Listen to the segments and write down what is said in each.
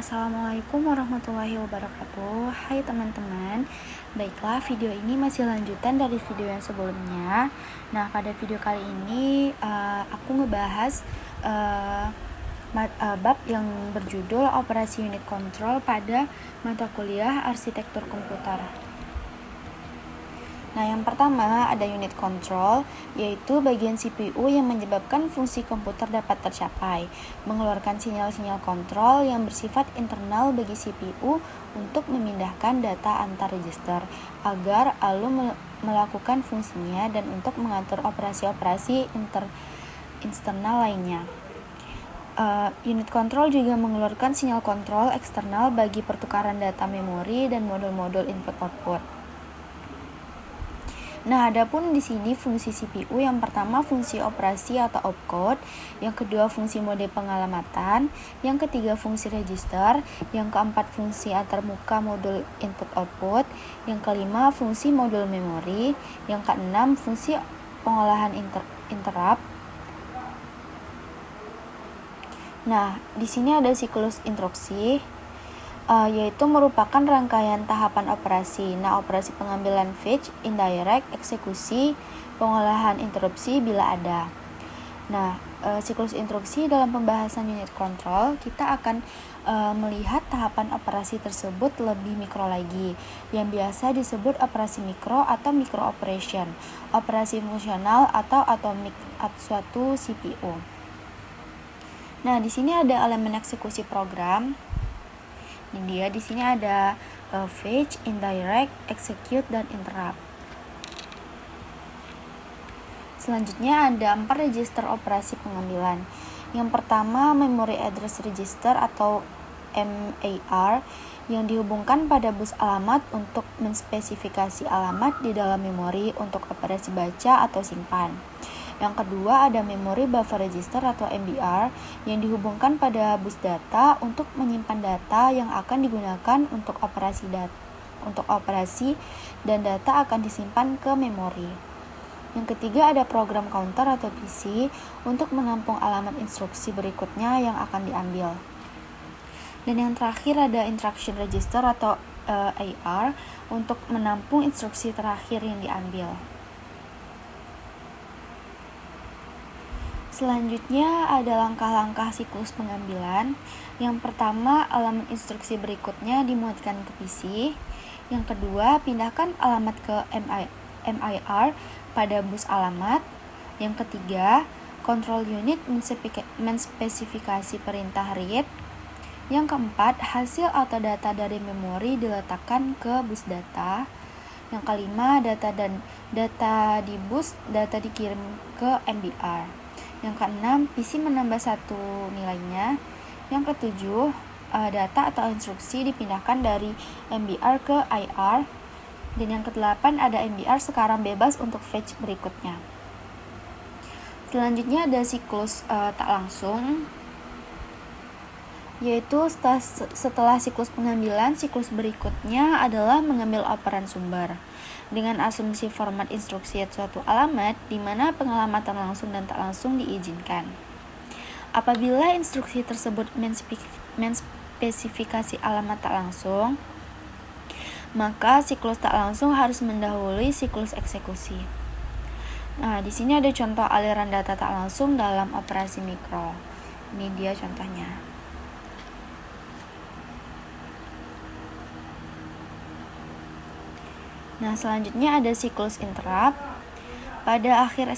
Assalamualaikum warahmatullahi wabarakatuh. Hai teman-teman. Baiklah, video ini masih lanjutan dari video yang sebelumnya. Nah, pada video kali ini aku ngebahas bab yang berjudul Operasi Unit Kontrol pada mata kuliah Arsitektur Komputer. Nah, yang pertama ada unit control, yaitu bagian CPU yang menyebabkan fungsi komputer dapat tercapai, mengeluarkan sinyal-sinyal kontrol yang bersifat internal bagi CPU untuk memindahkan data antar register agar lalu melakukan fungsinya dan untuk mengatur operasi-operasi eksternal lainnya. Unit control juga mengeluarkan sinyal kontrol eksternal bagi pertukaran data memori dan modul-modul input-output. Nah, adapun di sini fungsi CPU yang pertama fungsi operasi atau opcode, yang kedua fungsi mode pengalamatan, yang ketiga fungsi register, yang keempat fungsi antarmuka modul input-output, yang kelima fungsi modul memori, yang keenam fungsi pengolahan interrupt. Nah, di sini ada siklus instruksi, yaitu merupakan rangkaian tahapan operasi. Nah, operasi pengambilan fetch, indirect, eksekusi, pengolahan interupsi bila ada. Nah, siklus instruksi dalam pembahasan unit control, kita akan melihat tahapan operasi tersebut lebih mikro lagi, yang biasa disebut operasi mikro atau micro operation, operasi fungsional atau atomik suatu CPU. Nah, di sini ada elemen eksekusi program. Di sini ada fetch, indirect, execute, dan interrupt. Selanjutnya ada 4 register operasi pengambilan. Yang pertama memory address register atau MAR yang dihubungkan pada bus alamat untuk menspesifikasi alamat di dalam memori untuk operasi baca atau simpan. Yang kedua ada memory buffer register atau MBR yang dihubungkan pada bus data untuk menyimpan data yang akan digunakan untuk operasi dan data akan disimpan ke memori. Yang ketiga ada program counter atau PC untuk menampung alamat instruksi berikutnya yang akan diambil. Dan yang terakhir ada instruction register atau AR untuk menampung instruksi terakhir yang diambil. Selanjutnya ada langkah-langkah siklus pengambilan. Yang pertama, elemen instruksi berikutnya dimuatkan ke PC. Yang kedua, pindahkan alamat ke MIR pada bus alamat. Yang ketiga, control unit menspesifikasi perintah read. Yang keempat, hasil atau data dari memori diletakkan ke bus data. Yang kelima, data di bus data dikirim ke MBR. Yang keenam, PC menambah satu nilainya. Yang ketujuh, data atau instruksi dipindahkan dari MBR ke IR. Dan yang kedelapan, ada MBR sekarang bebas untuk fetch berikutnya. Selanjutnya ada siklus tak langsung, yaitu setelah siklus pengambilan, siklus berikutnya adalah mengambil operan sumber dengan asumsi format instruksi suatu alamat di mana pengalamatan langsung dan tak langsung diizinkan. Apabila instruksi tersebut menspesifikasi alamat tak langsung, maka siklus tak langsung harus mendahului siklus eksekusi. Nah, di sini ada contoh aliran data tak langsung dalam operasi mikro. Ini dia contohnya. Nah, selanjutnya ada siklus interrupt. Pada akhir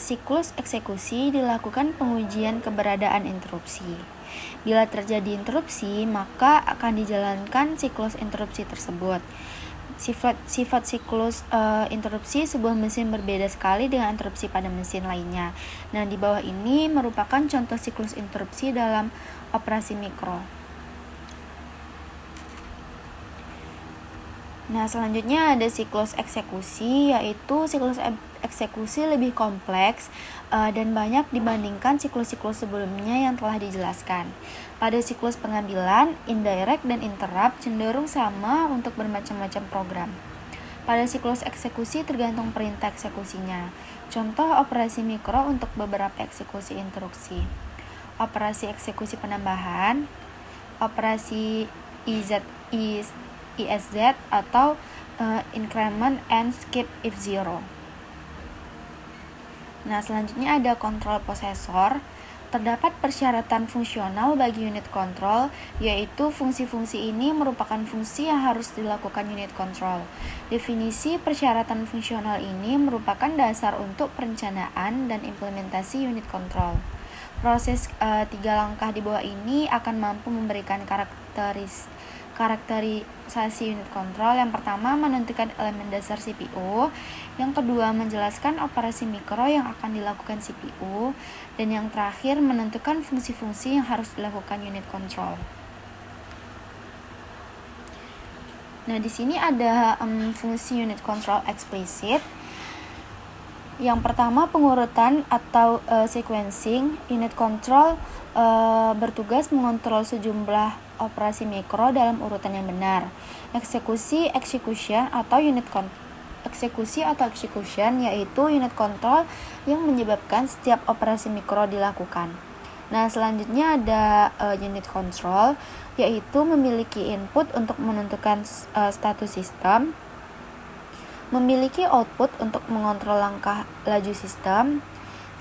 siklus eksekusi dilakukan pengujian keberadaan interupsi. Bila terjadi interupsi, maka akan dijalankan siklus interupsi tersebut. Sifat siklus interupsi sebuah mesin berbeda sekali dengan interupsi pada mesin lainnya. Nah, di bawah ini merupakan contoh siklus interupsi dalam operasi mikro. Nah, selanjutnya ada siklus eksekusi, yaitu siklus eksekusi lebih kompleks dan banyak dibandingkan siklus-siklus sebelumnya yang telah dijelaskan. Pada siklus pengambilan, indirect dan interrupt cenderung sama untuk bermacam-macam program. Pada siklus eksekusi tergantung perintah eksekusinya. Contoh operasi mikro untuk beberapa eksekusi instruksi. Operasi eksekusi penambahan, operasi ISZ atau increment and skip if zero. Nah, selanjutnya ada kontrol prosesor. Terdapat persyaratan fungsional bagi unit kontrol, yaitu fungsi-fungsi ini merupakan fungsi yang harus dilakukan unit kontrol. Definisi persyaratan fungsional ini merupakan dasar untuk perencanaan dan implementasi unit kontrol. Proses 3 langkah di bawah ini akan mampu memberikan karakterisasi unit kontrol. Yang pertama, menentukan elemen dasar CPU. Yang kedua, menjelaskan operasi mikro yang akan dilakukan CPU. Dan yang terakhir, menentukan fungsi-fungsi yang harus dilakukan unit kontrol. Nah, di sini ada fungsi unit control eksplisit. Yang pertama, pengurutan atau sequencing. Unit control bertugas mengontrol sejumlah operasi mikro dalam urutan yang benar. Execution atau execution yaitu unit control yang menyebabkan setiap operasi mikro dilakukan. Nah, selanjutnya ada unit control, yaitu memiliki input untuk menentukan status sistem, memiliki output untuk mengontrol langkah laju sistem.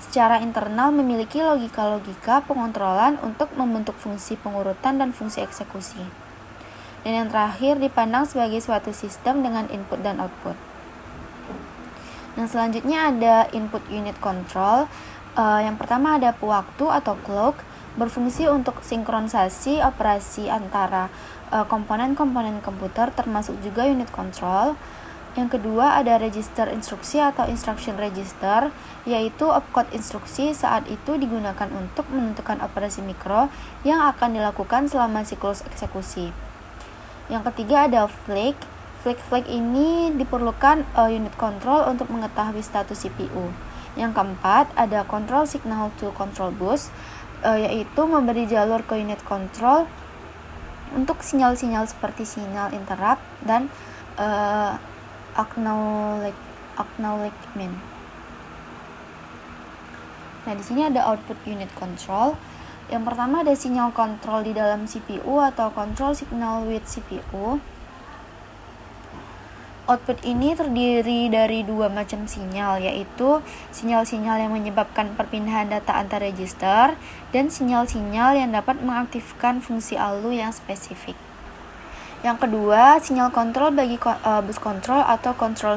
Secara internal memiliki logika-logika pengontrolan untuk membentuk fungsi pengurutan dan fungsi eksekusi. Dan yang terakhir dipandang sebagai suatu sistem dengan input dan output. Nah, selanjutnya ada input unit control. Yang pertama ada pewaktu atau clock, berfungsi untuk sinkronisasi operasi antara komponen-komponen komputer termasuk juga unit control. Yang kedua ada register instruksi atau instruction register, yaitu opcode instruksi saat itu digunakan untuk menentukan operasi mikro yang akan dilakukan selama siklus eksekusi. Yang ketiga ada flag. Flag ini diperlukan unit control untuk mengetahui status CPU. Yang keempat ada control signal to control bus, yaitu memberi jalur ke unit control untuk sinyal-sinyal seperti sinyal interrupt dan acknowledgement. Nah, di sini ada output unit control. Yang pertama ada sinyal kontrol di dalam CPU atau control signal with CPU. Output ini terdiri dari 2 macam sinyal, yaitu sinyal-sinyal yang menyebabkan perpindahan data antar register dan sinyal-sinyal yang dapat mengaktifkan fungsi ALU yang spesifik. Yang kedua, sinyal kontrol bagi bus control atau control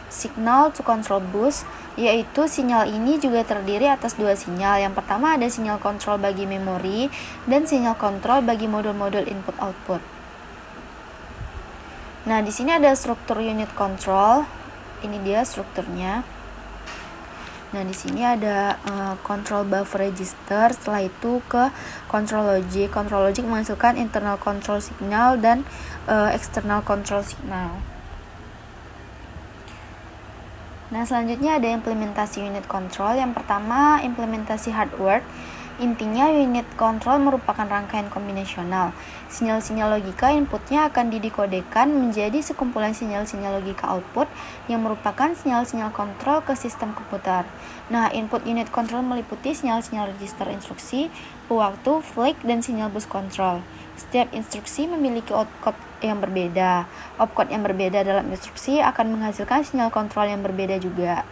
signal to control bus, yaitu sinyal ini juga terdiri atas 2 sinyal. Yang pertama ada sinyal kontrol bagi memori dan sinyal kontrol bagi modul-modul input-output. Nah, di sini ada struktur unit control. Ini dia strukturnya. Nah, di sini ada control buffer register, setelah itu ke control logic. Control logic menghasilkan internal control signal dan external control signal. Nah, selanjutnya ada implementasi unit control. Yang pertama, implementasi hardware. Intinya unit control merupakan rangkaian kombinasional. Sinyal-sinyal logika inputnya akan didikodekan menjadi sekumpulan sinyal-sinyal logika output yang merupakan sinyal-sinyal kontrol ke sistem komputer. Nah, input unit control meliputi sinyal-sinyal register instruksi, pewaktu, flag, dan sinyal bus control. Setiap instruksi memiliki opcode yang berbeda. Opcode yang berbeda dalam instruksi akan menghasilkan sinyal kontrol yang berbeda juga.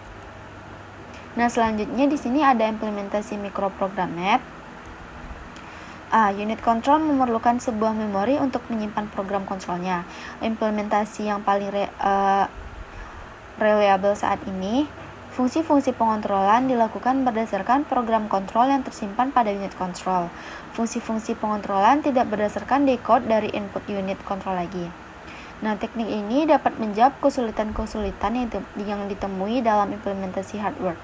Nah, selanjutnya di sini ada implementasi microprogrammet. Unit control memerlukan sebuah memori untuk menyimpan program kontrolnya. Implementasi yang paling reliable saat ini, fungsi-fungsi pengontrolan dilakukan berdasarkan program kontrol yang tersimpan pada unit control. Fungsi-fungsi pengontrolan tidak berdasarkan decode dari input unit control lagi. Nah, teknik ini dapat menjawab kesulitan-kesulitan yang ditemui dalam implementasi hardware.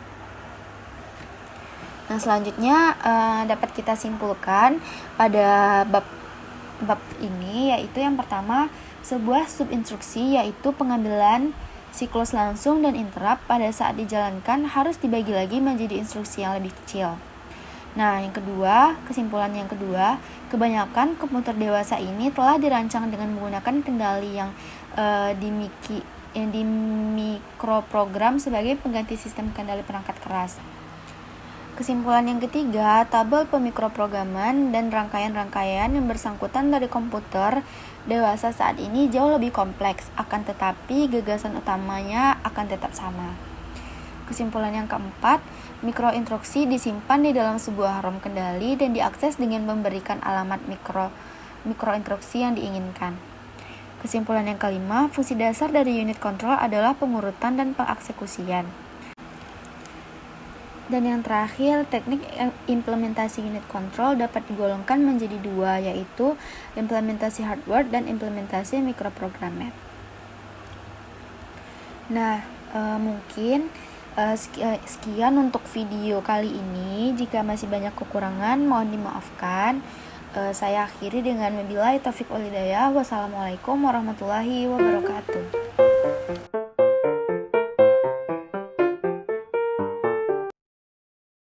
Nah, selanjutnya dapat kita simpulkan pada bab ini, yaitu yang pertama, sebuah subinstruksi yaitu pengambilan siklus langsung dan interrupt pada saat dijalankan harus dibagi lagi menjadi instruksi yang lebih kecil. Nah, yang kedua, kesimpulan yang kedua, kebanyakan komputer dewasa ini telah dirancang dengan menggunakan kendali yang di mikroprogram sebagai pengganti sistem kendali perangkat keras. Kesimpulan yang ketiga, tabel pemikroprograman dan rangkaian-rangkaian yang bersangkutan dari komputer dewasa saat ini jauh lebih kompleks, akan tetapi gagasan utamanya akan tetap sama. Kesimpulan yang keempat, mikroinstruksi disimpan di dalam sebuah ROM kendali dan diakses dengan memberikan alamat mikroinstruksi yang diinginkan. Kesimpulan yang kelima, fungsi dasar dari unit control adalah pengurutan dan pengeksekusian. Dan yang terakhir, teknik implementasi unit control dapat digolongkan menjadi dua, yaitu implementasi hardware dan implementasi mikroprogramer. Nah, mungkin sekian untuk video kali ini. Jika masih banyak kekurangan, mohon dimaafkan. Saya akhiri dengan wabillahi taufiq wal hidayah. Wassalamualaikum warahmatullahi wabarakatuh.